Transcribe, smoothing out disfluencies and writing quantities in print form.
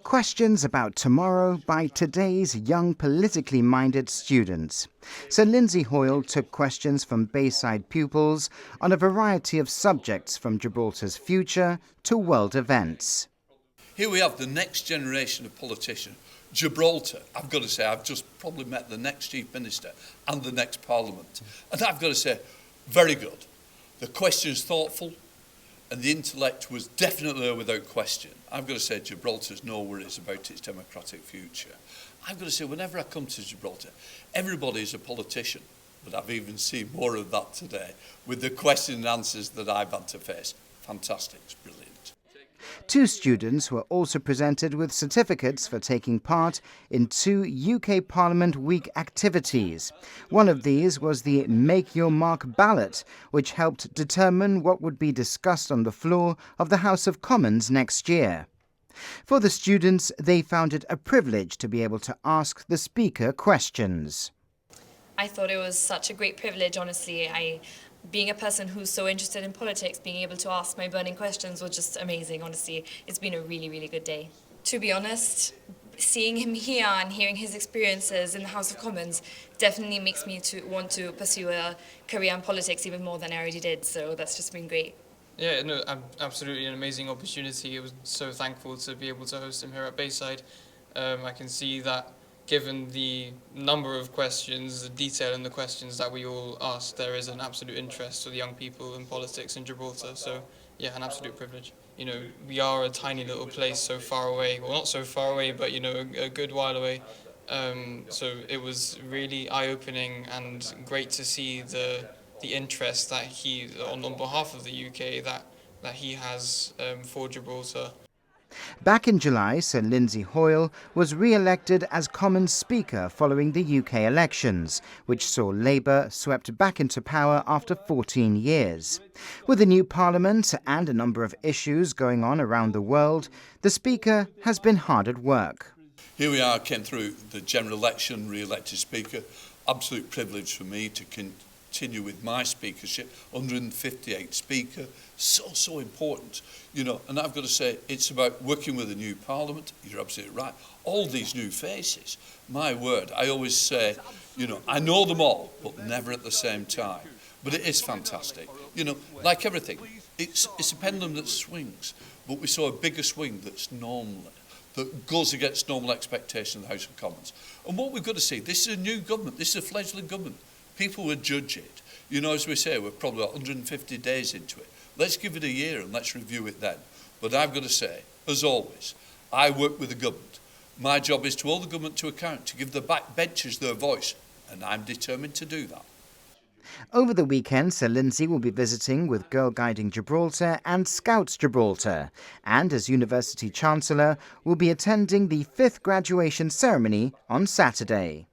Questions about tomorrow by today's young politically minded students. So Lindsay Hoyle took questions from Bayside pupils on a variety of subjects from Gibraltar's future to world events. Here we have the next generation of politicians. Gibraltar, I've got to say, I've just probably met the next Chief Minister and the next Parliament. And I've got to say, very good. The question's thoughtful and the intellect was definitely there without question. I've got to say, Gibraltar's no worries about its democratic future. I've got to say, whenever I come to Gibraltar, everybody is a politician. But I've even seen more of that today with the question and answers that I've had to face. Fantastic, it's brilliant. Two students were also presented with certificates for taking part in two UK Parliament Week activities. One of these was the Make Your Mark ballot, which helped determine what would be discussed on the floor of the House of Commons next year. For the students, they found it a privilege to be able to ask the Speaker questions. I thought it was such a great privilege, honestly. Being a person who's so interested in politics, being able to ask my burning questions was just amazing, honestly. It's been a really, really good day. To be honest, seeing him here and hearing his experiences in the House of Commons definitely makes me want to pursue a career in politics even more than I already did, so that's just been great. Yeah, no, absolutely an amazing opportunity. I was so thankful to be able to host him here at Bayside. I can see that given the number of questions, the detail in the questions that we all asked, there is an absolute interest for the young people in politics in Gibraltar. So, yeah, an absolute privilege. You know, we are a tiny little place so far away. Well, not so far away, but, you know, a good while away. So it was really eye-opening and great to see the interest that he, on behalf of the UK, that he has for Gibraltar. Back in July, Sir Lindsay Hoyle was re-elected as Commons Speaker following the UK elections, which saw Labour swept back into power after 14 years. With a new Parliament and a number of issues going on around the world, the Speaker has been hard at work. Here we are, came through the general election, re-elected Speaker. Absolute privilege for me to continue with my speakership, 158 Speaker, so important, you know, and I've got to say, it's about working with a new Parliament. You're absolutely right. All these new faces, my word, I always say, you know, I know them all, but never at the same time. But it is fantastic. You know, like everything, it's a pendulum that swings, but we saw a bigger swing that's normal, that goes against normal expectation of the House of Commons. And what we've got to see, this is a new government, this is a fledgling government. People will judge it. You know, as we say, we're probably 150 days into it. Let's give it a year and let's review it then. But I've got to say, as always, I work with the government. My job is to hold the government to account, to give the backbenchers their voice, and I'm determined to do that. Over the weekend, Sir Lindsay will be visiting with Girl Guiding Gibraltar and Scouts Gibraltar, and as University Chancellor will be attending the 5th graduation ceremony on Saturday.